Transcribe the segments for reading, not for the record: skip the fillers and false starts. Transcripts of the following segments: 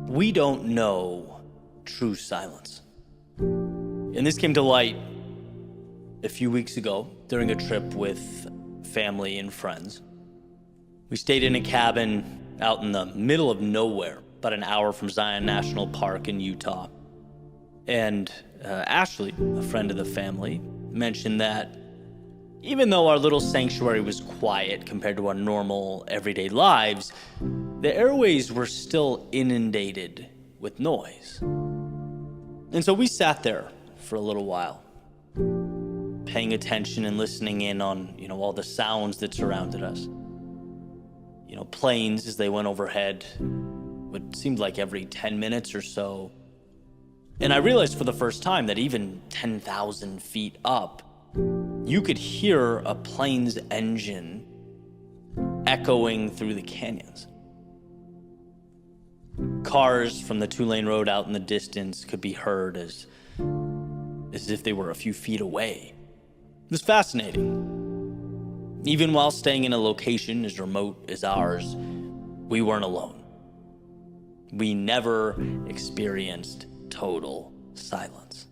We don't know true silence. And this came to light a few weeks ago during a trip with family and friends. We stayed in a cabin out in the middle of nowhere, about an hour from Zion National Park in Utah. And Ashley, a friend of the family, mentioned that even though our little sanctuary was quiet compared to our normal everyday lives, the airways were still inundated with noise. And so we sat there for a little while, paying attention and listening in on, all the sounds that surrounded us. Planes as they went overhead, what seemed like every 10 minutes or so. And I realized for the first time that even 10,000 feet up, you could hear a plane's engine echoing through the canyons. Cars from the two-lane road out in the distance could be heard as if they were a few feet away. It was fascinating. Even while staying in a location as remote as ours, we weren't alone. We never experienced total silence.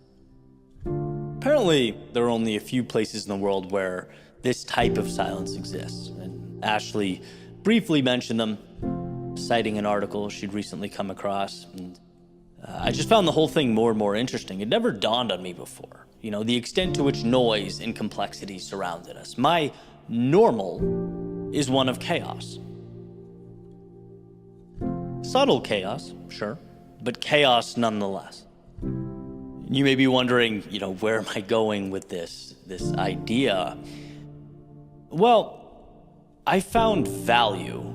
Apparently, there are only a few places in the world where this type of silence exists, and Ashley briefly mentioned them, citing an article she'd recently come across. And I just found the whole thing more and more interesting. It never dawned on me before, the extent to which noise and complexity surrounded us. My normal is one of chaos. Subtle chaos, sure, but chaos nonetheless. You may be wondering, where am I going with this idea? Well, I found value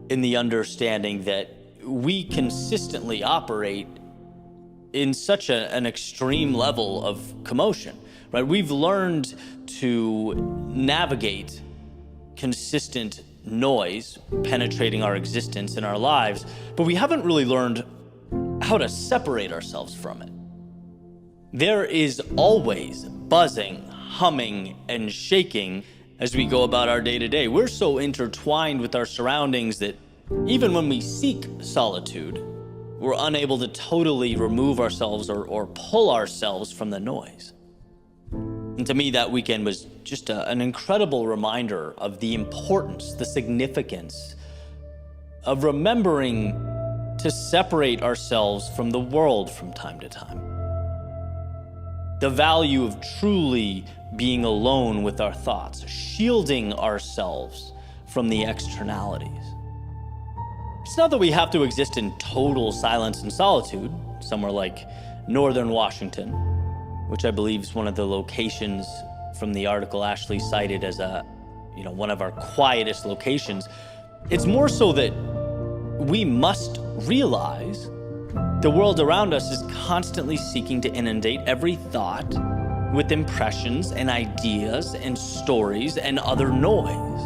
in the understanding that we consistently operate in such an extreme level of commotion, right? We've learned to navigate consistent noise penetrating our existence and our lives, but we haven't really learned how to separate ourselves from it. There is always buzzing, humming, and shaking as we go about our day-to-day. We're so intertwined with our surroundings that even when we seek solitude, we're unable to totally remove ourselves or pull ourselves from the noise. And to me, that weekend was just an incredible reminder of the importance, the significance of remembering to separate ourselves from the world from time to time. The value of truly being alone with our thoughts, shielding ourselves from the externalities. It's not that we have to exist in total silence and solitude, somewhere like northern Washington, which I believe is one of the locations from the article Ashley cited as one of our quietest locations. It's more so that we must realize the world around us is constantly seeking to inundate every thought with impressions and ideas and stories and other noise.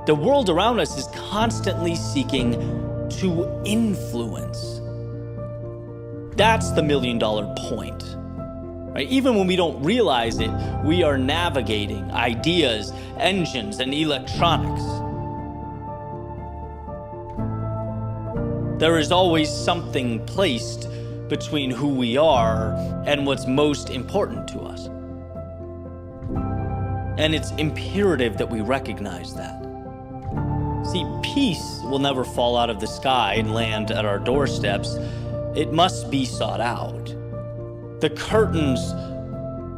The world around us is constantly seeking to influence. That's the $1 million point, right? Even when we don't realize it, we are navigating ideas, engines, and electronics. There is always something placed between who we are and what's most important to us. And it's imperative that we recognize that. See, peace will never fall out of the sky and land at our doorsteps. It must be sought out. The curtains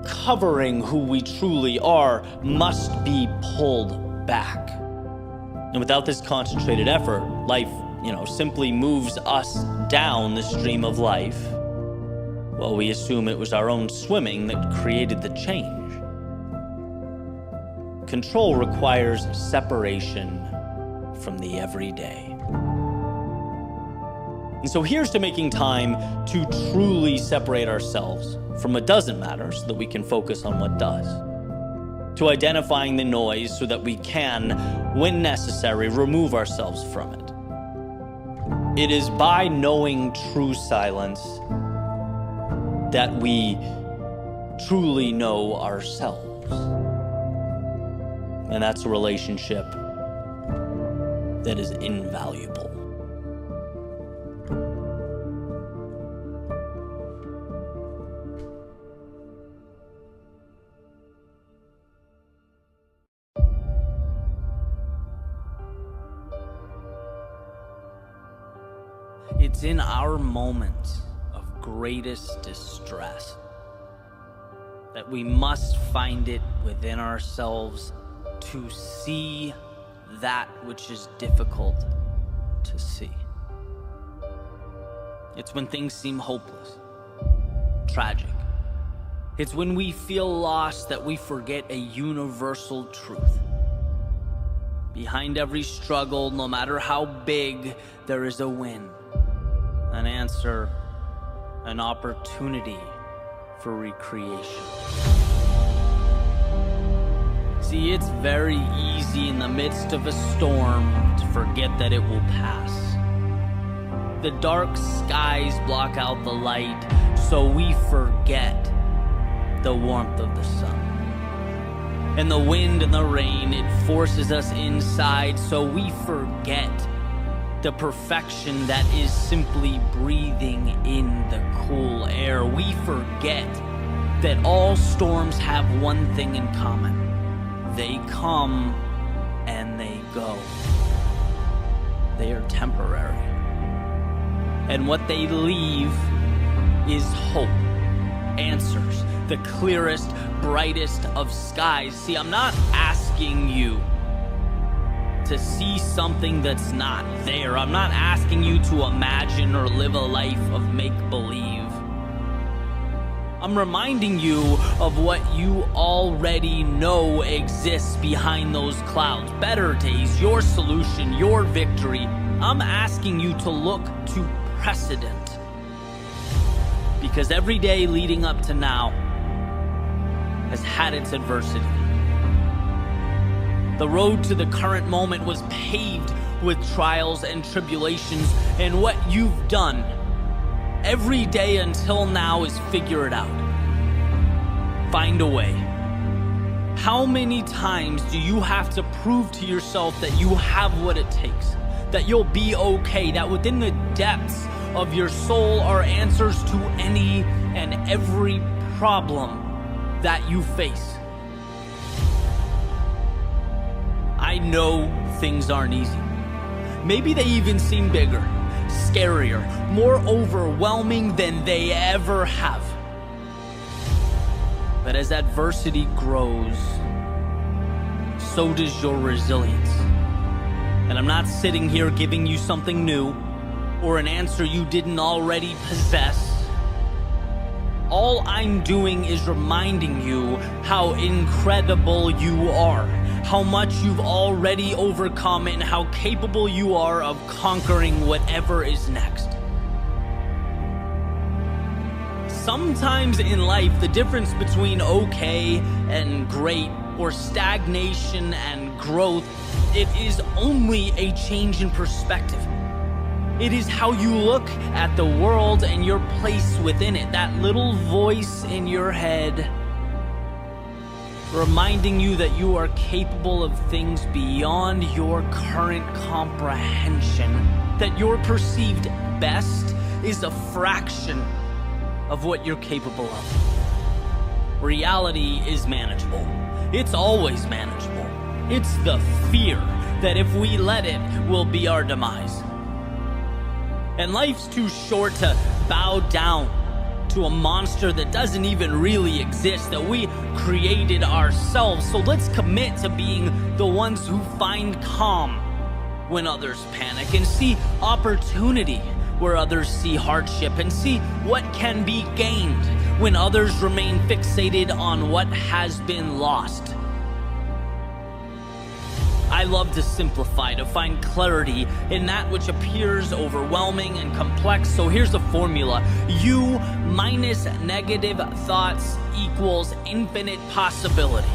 covering who we truly are must be pulled back. And without this concentrated effort, life simply moves us down the stream of life. Well, we assume it was our own swimming that created the change. Control requires separation from the everyday. And so here's to making time to truly separate ourselves from what doesn't matter so that we can focus on what does. To identifying the noise so that we can, when necessary, remove ourselves from it. It is by knowing true silence that we truly know ourselves. And that's a relationship that is invaluable. It's in our moments of greatest distress that we must find it within ourselves to see that which is difficult to see. It's when things seem hopeless, tragic. It's when we feel lost that we forget a universal truth. Behind every struggle, no matter how big, there is a win, an answer, an opportunity for recreation. See, it's very easy in the midst of a storm to forget that it will pass. The dark skies block out the light, so we forget the warmth of the sun. And the wind and the rain, it forces us inside, so we forget the perfection that is simply breathing in the cool air. We forget that all storms have one thing in common. They come and they go. They are temporary. And what they leave is hope, answers, the clearest, brightest of skies. See, I'm not asking you to see something that's not there. I'm not asking you to imagine or live a life of make-believe. I'm reminding you of what you already know exists behind those clouds. Better days, your solution, your victory. I'm asking you to look to precedent. Because every day leading up to now has had its adversity. The road to the current moment was paved with trials and tribulations, and what you've done every day until now is figure it out. Find a way. How many times do you have to prove to yourself that you have what it takes? That you'll be okay? That within the depths of your soul are answers to any and every problem that you face? I know things aren't easy. Maybe they even seem bigger, scarier, more overwhelming than they ever have. But as adversity grows, so does your resilience. And I'm not sitting here giving you something new or an answer you didn't already possess. All I'm doing is reminding you how incredible you are, how much you've already overcome, and how capable you are of conquering whatever is next. Sometimes in life, the difference between okay and great, or stagnation and growth, it is only a change in perspective. It is how you look at the world and your place within it. That little voice in your head reminding you that you are capable of things beyond your current comprehension. That your perceived best is a fraction of what you're capable of. Reality is manageable. It's always manageable. It's the fear that if we let it, will be our demise. And life's too short to bow down to a monster that doesn't even really exist, that we created ourselves. So let's commit to being the ones who find calm when others panic, and see opportunity where others see hardship, and see what can be gained when others remain fixated on what has been lost. I love to simplify, to find clarity in that which appears overwhelming and complex. So here's the formula. You minus negative thoughts equals infinite possibility.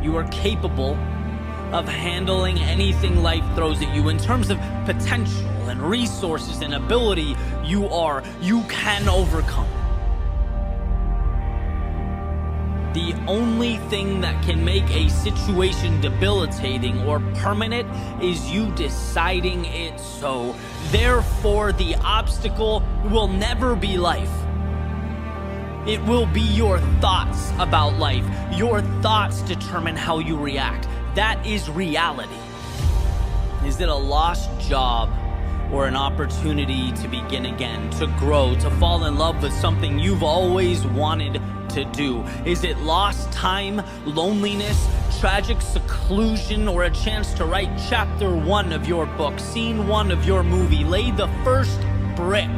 You are capable of handling anything life throws at you in terms of potential and resources and ability. You can overcome. The only thing that can make a situation debilitating or permanent is you deciding it so. Therefore, the obstacle will never be life. It will be your thoughts about life. Your thoughts determine how you react. That is reality. Is it a lost job? or an opportunity to begin again, to grow, to fall in love with something you've always wanted to do? Is it lost time, loneliness, tragic seclusion, or a chance to write chapter 1 of your book, scene 1 of your movie, lay the first brick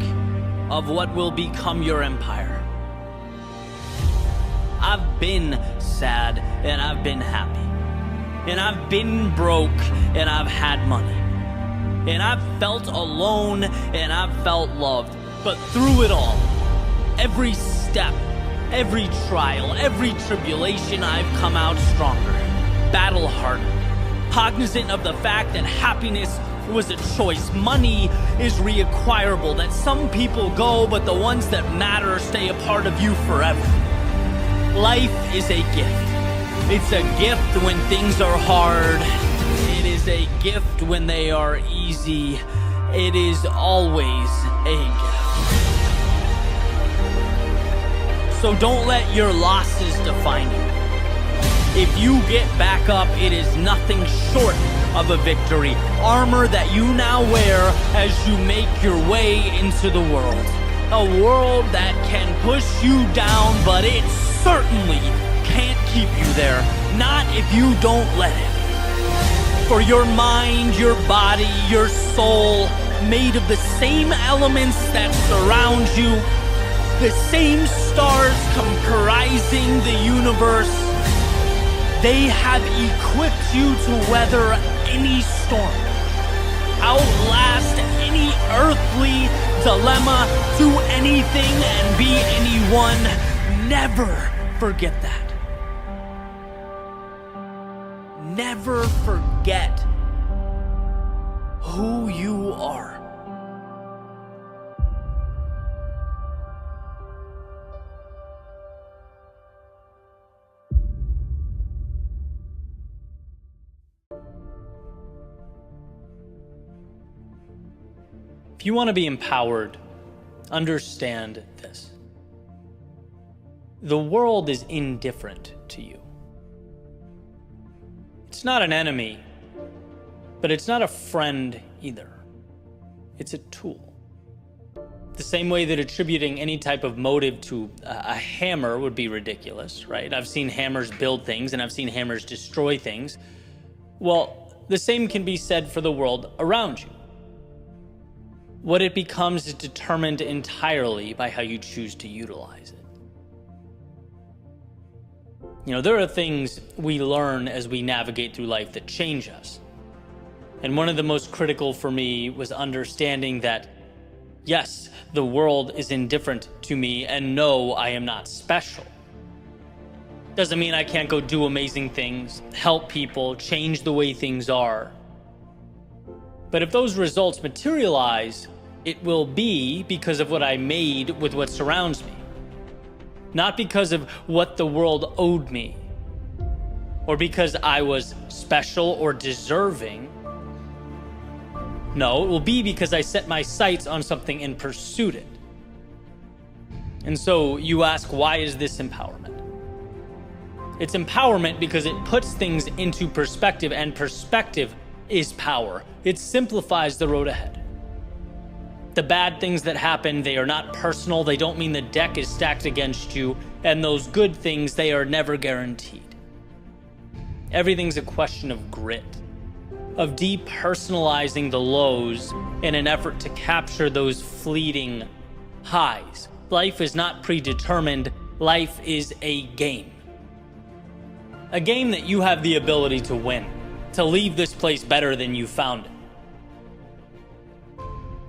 of what will become your empire? I've been sad and I've been happy, and I've been broke and I've had money, and I've felt alone and I've felt loved. But through it all, every step, every trial, every tribulation, I've come out stronger, battle-hardened, cognizant of the fact that happiness was a choice. Money is reacquirable, that some people go, but the ones that matter stay a part of you forever. Life is a gift. It's a gift when things are hard. It is a gift when they are easy. It is always a gift. So don't let your losses define you. If you get back up, it is nothing short of a victory. Armor that you now wear as you make your way into the world. A world that can push you down, but it certainly can't keep you there. Not if you don't let it. For your mind, your body, your soul, made of the same elements that surround you, the same stars comprising the universe, they have equipped you to weather any storm, outlast any earthly dilemma, do anything and be anyone. Never forget that. Never forget who you are. If you want to be empowered, understand this. The world is indifferent to you. It's not an enemy, but it's not a friend either. It's a tool. The same way that attributing any type of motive to a hammer would be ridiculous, right? I've seen hammers build things and I've seen hammers destroy things. Well, the same can be said for the world around you. What it becomes is determined entirely by how you choose to utilize it. You know, there are things we learn as we navigate through life that change us. And one of the most critical for me was understanding that, yes, the world is indifferent to me, and no, I am not special. Doesn't mean I can't go do amazing things, help people, change the way things are. But if those results materialize, it will be because of what I made with what surrounds me. Not because of what the world owed me, or because I was special or deserving. No, it will be because I set my sights on something and pursued it. And so you ask, why is this empowerment? It's empowerment because it puts things into perspective, and perspective is power. It simplifies the road ahead. The bad things that happen, they are not personal. They don't mean the deck is stacked against you. And those good things, they are never guaranteed. Everything's a question of grit, of depersonalizing the lows in an effort to capture those fleeting highs. Life is not predetermined. Life is a game. A game that you have the ability to win, to leave this place better than you found it.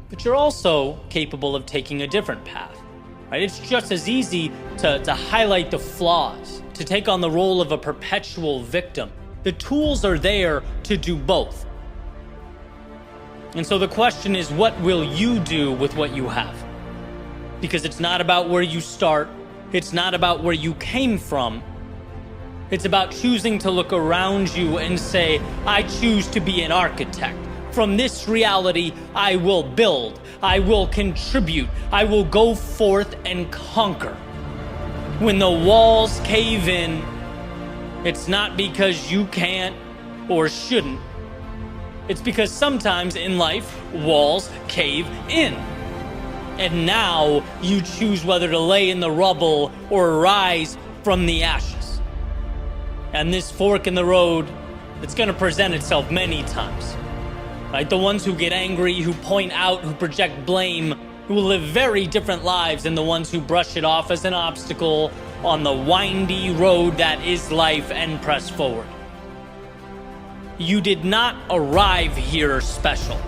But you're also capable of taking a different path, right? It's just as easy to highlight the flaws, to take on the role of a perpetual victim. The tools are there to do both. And so the question is, what will you do with what you have? Because it's not about where you start. It's not about where you came from. It's about choosing to look around you and say, I choose to be an architect. From this reality, I will build, I will contribute, I will go forth and conquer. When the walls cave in, it's not because you can't or shouldn't. It's because sometimes in life, walls cave in. And now you choose whether to lay in the rubble or rise from the ashes. And this fork in the road, it's going to present itself many times. Right? The ones who get angry, who point out, who project blame, who will live very different lives than the ones who brush it off as an obstacle on the windy road that is life and press forward. You did not arrive here special,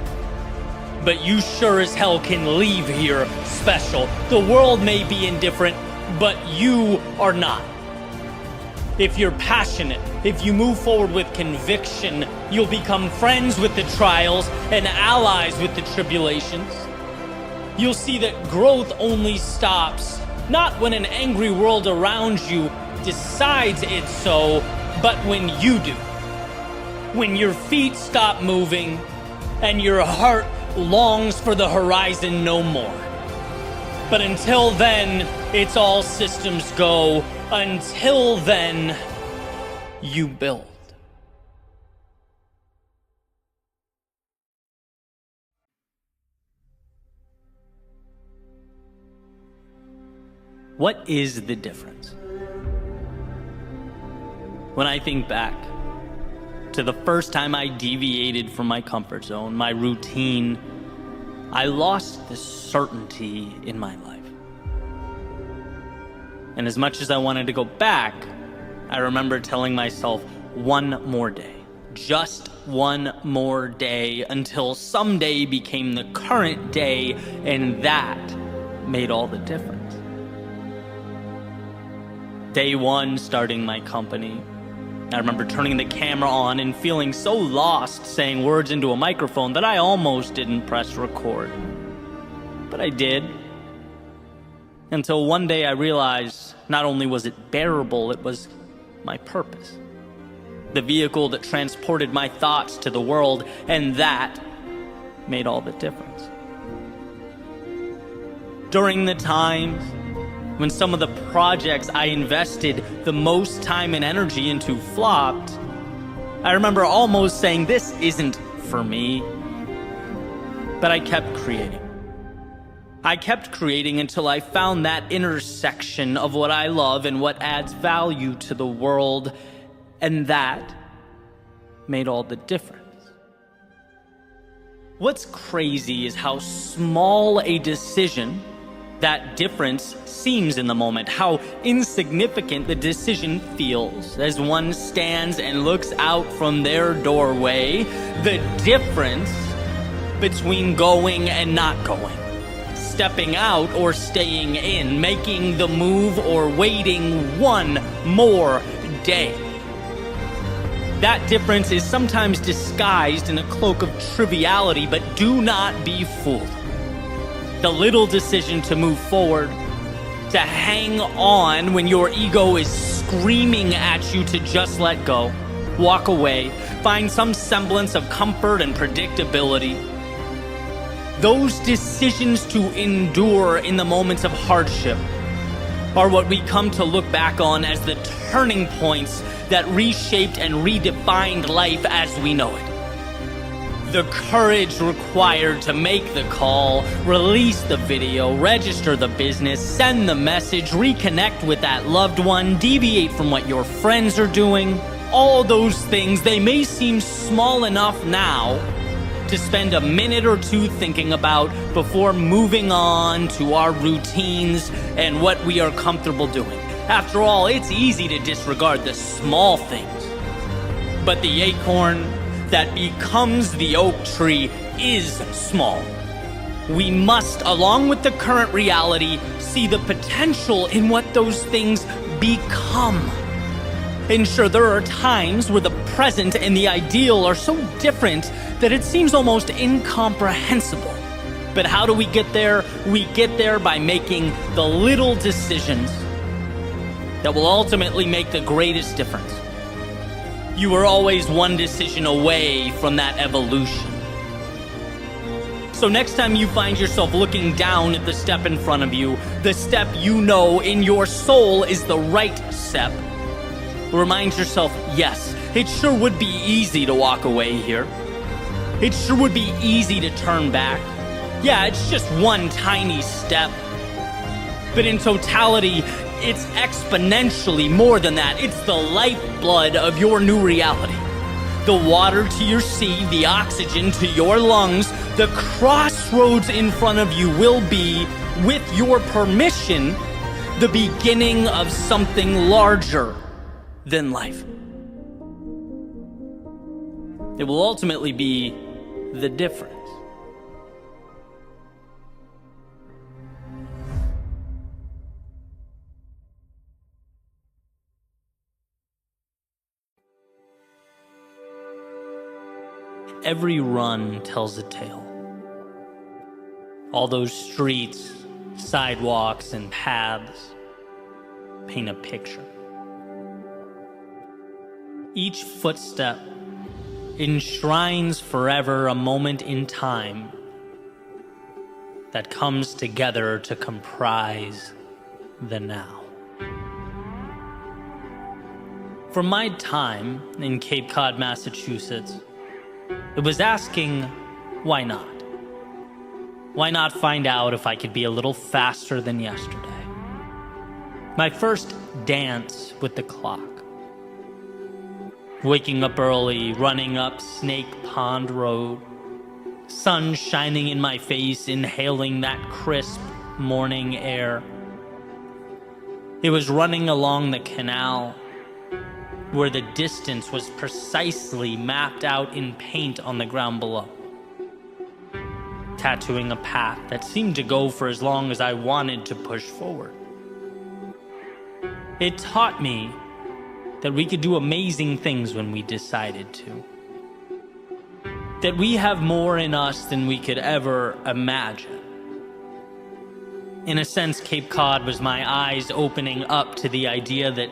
but you sure as hell can leave here special. The world may be indifferent, but you are not. If you're passionate, if you move forward with conviction, you'll become friends with the trials and allies with the tribulations. You'll see that growth only stops, not when an angry world around you decides it's so, but when you do. When your feet stop moving and your heart longs for the horizon no more. But until then, it's all systems go. Until then, you build. What is the difference? When I think back to the first time I deviated from my comfort zone, my routine, I lost the certainty in my life. And as much as I wanted to go back, I remember telling myself one more day, just one more day, until someday became the current day, and that made all the difference. Day one, starting my company, I remember turning the camera on and feeling so lost saying words into a microphone that I almost didn't press record. But I did. Until one day I realized not only was it bearable, it was my purpose. The vehicle that transported my thoughts to the world, and that made all the difference. During the times when some of the projects I invested the most time and energy into flopped, I remember almost saying, this isn't for me. But I kept creating. I kept creating until I found that intersection of what I love and what adds value to the world, and that made all the difference. What's crazy is how small a decision that difference seems in the moment, how insignificant the decision feels as one stands and looks out from their doorway. The difference between going and not going, stepping out or staying in, making the move or waiting one more day. That difference is sometimes disguised in a cloak of triviality, but do not be fooled. The little decision to move forward, to hang on when your ego is screaming at you to just let go, walk away, find some semblance of comfort and predictability. Those decisions to endure in the moments of hardship are what we come to look back on as the turning points that reshaped and redefined life as we know it. The courage required to make the call, release the video, register the business, send the message, reconnect with that loved one, deviate from what your friends are doing. All those things, they may seem small enough now to spend a minute or two thinking about before moving on to our routines and what we are comfortable doing. After all, it's easy to disregard the small things, but the acorn that becomes the oak tree is small. We must, along with the current reality, see the potential in what those things become. And sure, there are times where the present and the ideal are so different that it seems almost incomprehensible. But how do we get there? We get there by making the little decisions that will ultimately make the greatest difference. You are always one decision away from that evolution. So next time you find yourself looking down at the step in front of you, the step you know in your soul is the right step, remind yourself, yes, it sure would be easy to walk away here. It sure would be easy to turn back. Yeah, it's just one tiny step. But in totality, it's exponentially more than that. It's the lifeblood of your new reality. The water to your sea, the oxygen to your lungs, the crossroads in front of you will be, with your permission, the beginning of something larger than life. It will ultimately be the difference. Every run tells a tale. All those streets, sidewalks, and paths paint a picture. Each footstep enshrines forever a moment in time that comes together to comprise the now. From my time in Cape Cod, Massachusetts, it was asking, why not? Why not find out if I could be a little faster than yesterday? My first dance with the clock. Waking up early, running up Snake Pond Road. Sun shining in my face, inhaling that crisp morning air. It was running along the canal, where the distance was precisely mapped out in paint on the ground below. Tattooing a path that seemed to go for as long as I wanted to push forward. It taught me that we could do amazing things when we decided to. That we have more in us than we could ever imagine. In a sense, Cape Cod was my eyes opening up to the idea that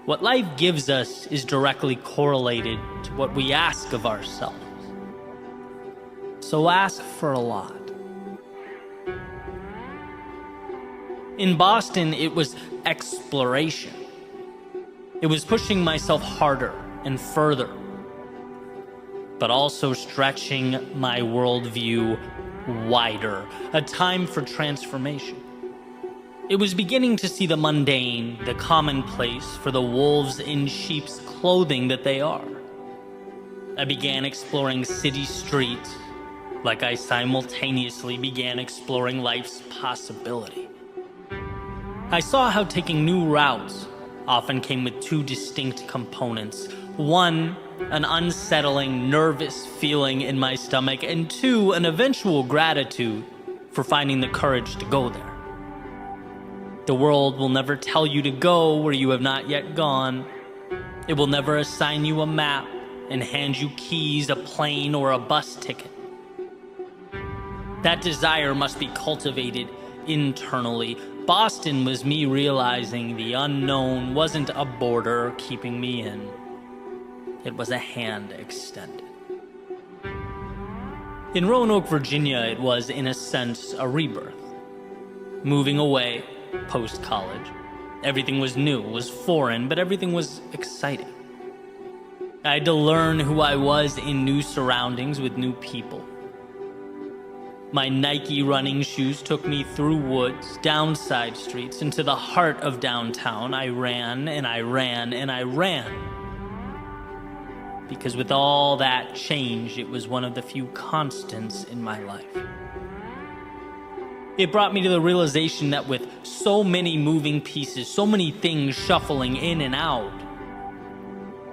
what life gives us is directly correlated to what we ask of ourselves. So ask for a lot. In Boston, it was exploration. It was pushing myself harder and further, but also stretching my worldview wider. A time for transformation. It was beginning to see the mundane, the commonplace for the wolves in sheep's clothing that they are. I began exploring city streets like I simultaneously began exploring life's possibility. I saw how taking new routes often came with two distinct components. One, an unsettling, nervous feeling in my stomach, and two, an eventual gratitude for finding the courage to go there. The world will never tell you to go where you have not yet gone. It will never assign you a map and hand you keys, a plane, or a bus ticket. That desire must be cultivated internally. Boston was me realizing the unknown wasn't a border keeping me in. It was a hand extended. In Roanoke, Virginia, it was, in a sense, a rebirth. Moving away, post-college. Everything was new, was foreign, but everything was exciting. I had to learn who I was in new surroundings with new people. My Nike running shoes took me through woods, down side streets, into the heart of downtown. I ran and I ran and I ran. Because with all that change, it was one of the few constants in my life. It brought me to the realization that with so many moving pieces, so many things shuffling in and out,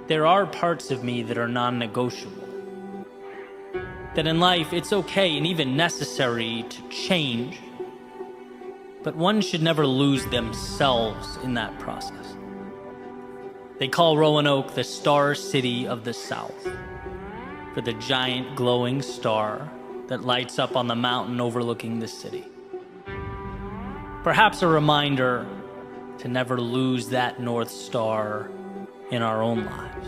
there are parts of me that are non-negotiable. That in life, it's okay and even necessary to change, but one should never lose themselves in that process. They call Roanoke the Star City of the South, for the giant glowing star that lights up on the mountain overlooking the city. Perhaps a reminder to never lose that North Star in our own lives.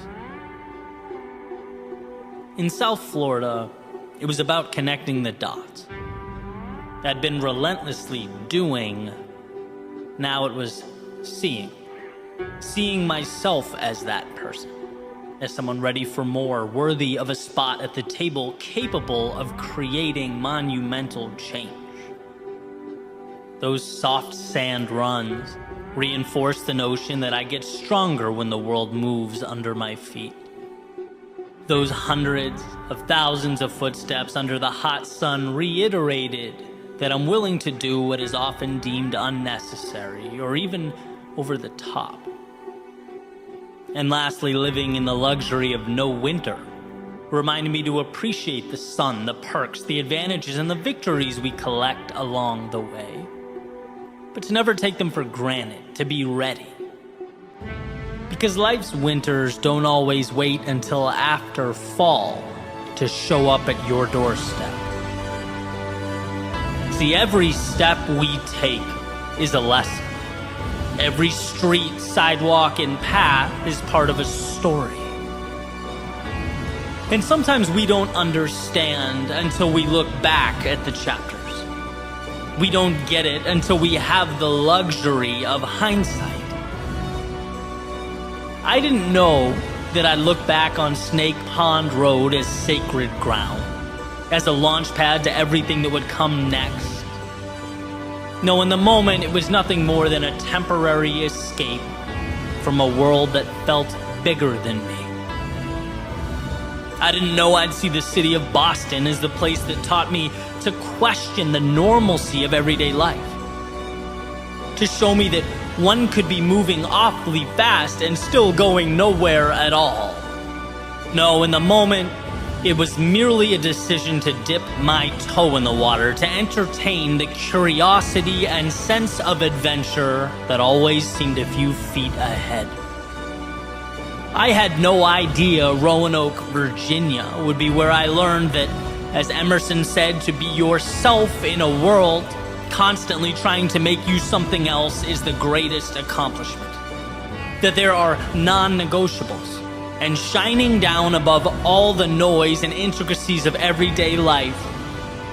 In South Florida, it was about connecting the dots. I'd been relentlessly doing, now it was seeing. Seeing myself as that person. as someone ready for more, worthy of a spot at the table, capable of creating monumental change. Those soft sand runs reinforce the notion that I get stronger when the world moves under my feet. Those hundreds of thousands of footsteps under the hot sun reiterated that I'm willing to do what is often deemed unnecessary or even over the top. And lastly, living in the luxury of no winter reminded me to appreciate the sun, the perks, the advantages, and the victories we collect along the way. But to never take them for granted, to be ready. Because life's winters don't always wait until after fall to show up at your doorstep. See, every step we take is a lesson. Every street, sidewalk, and path is part of a story. And sometimes we don't understand until we look back at the chapters. We don't get it until we have the luxury of hindsight. I didn't know that I'd look back on Snake Pond Road as sacred ground, as a launch pad to everything that would come next. No, in the moment, it was nothing more than a temporary escape from a world that felt bigger than me. I didn't know I'd see the city of Boston as the place that taught me to question the normalcy of everyday life. To show me that one could be moving awfully fast and still going nowhere at all. No, in the moment, it was merely a decision to dip my toe in the water, to entertain the curiosity and sense of adventure that always seemed a few feet ahead. I had no idea Roanoke, Virginia would be where I learned that, as Emerson said, to be yourself in a world constantly trying to make you something else is the greatest accomplishment. That there are non-negotiables. And shining down above all the noise and intricacies of everyday life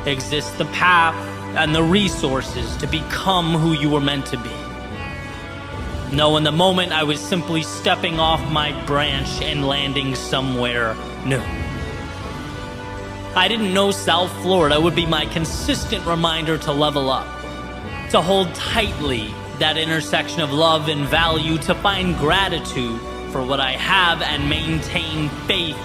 exists the path and the resources to become who you were meant to be. No, in the moment I was simply stepping off my branch and landing somewhere new. I didn't know South Florida would be my consistent reminder to level up, to hold tightly that intersection of love and value, to find gratitude for what I have and maintain faith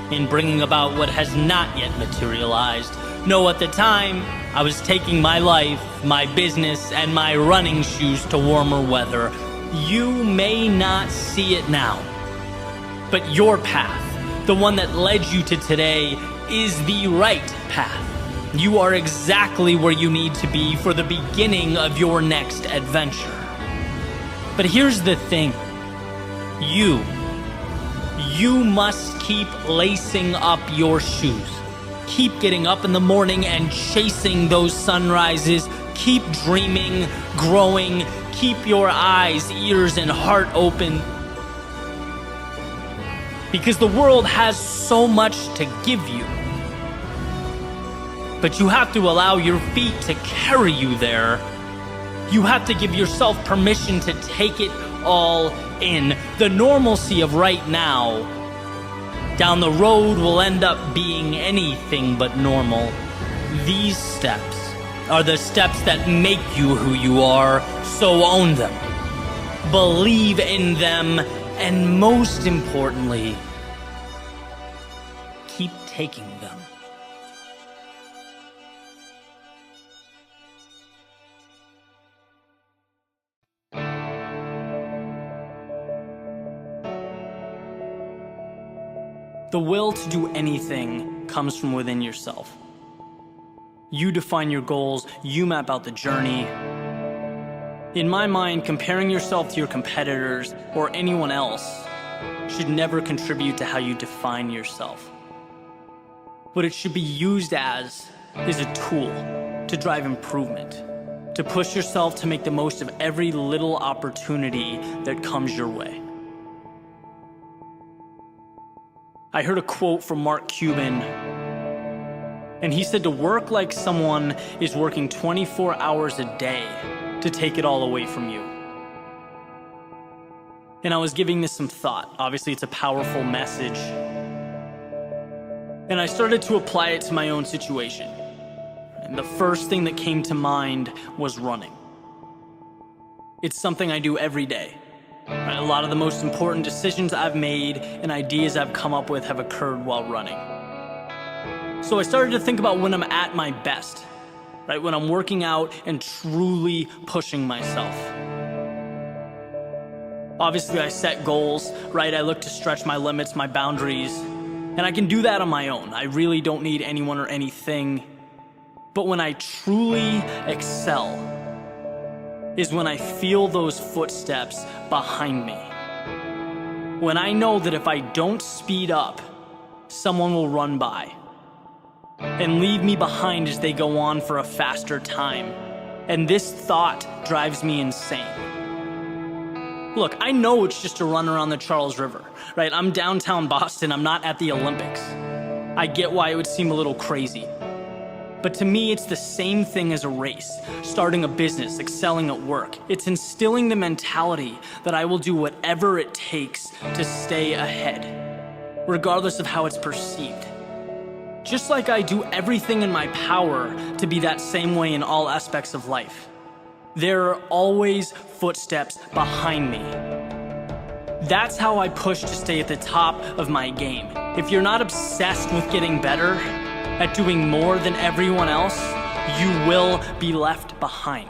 in bringing about what has not yet materialized. No, at the time, I was taking my life, my business, and my running shoes to warmer weather. You may not see it now, but your path, the one that led you to today, is the right path. You are exactly where you need to be for the beginning of your next adventure. But here's the thing. You must keep lacing up your shoes. Keep getting up in the morning and chasing those sunrises. Keep dreaming, growing. Keep your eyes, ears, and heart open. Because the world has so much to give you. But you have to allow your feet to carry you there. You have to give yourself permission to take it all in. The normalcy of right now down the road will end up being anything but normal. These steps are the steps that make you who you are, so own them. Believe in them, and most importantly, keep taking them. The will to do anything comes from within yourself. You define your goals, you map out the journey. In my mind, comparing yourself to your competitors or anyone else should never contribute to how you define yourself. What it should be used as is a tool to drive improvement, to push yourself to make the most of every little opportunity that comes your way. I heard a quote from Mark Cuban, and he said to work like someone is working 24 hours a day to take it all away from you. And I was giving this some thought. Obviously, it's a powerful message. And I started to apply it to my own situation. And the first thing that came to mind was running. It's something I do every day. Right? A lot of the most important decisions I've made and ideas I've come up with have occurred while running. So I started to think about when I'm at my best, right? When I'm working out and truly pushing myself. Obviously, I set goals, right? I look to stretch my limits, my boundaries, and I can do that on my own. I really don't need anyone or anything. But when I truly excel is when I feel those footsteps behind me. When I know that if I don't speed up, someone will run by and leave me behind as they go on for a faster time. And this thought drives me insane. Look, I know it's just a run around the Charles River, right? I'm downtown Boston, I'm not at the Olympics. I get why it would seem a little crazy. But to me, it's the same thing as a race, starting a business, excelling at work. It's instilling the mentality that I will do whatever it takes to stay ahead, regardless of how it's perceived. Just like I do everything in my power to be that same way in all aspects of life. There are always footsteps behind me. That's how I push to stay at the top of my game. If you're not obsessed with getting better, at doing more than everyone else, you will be left behind.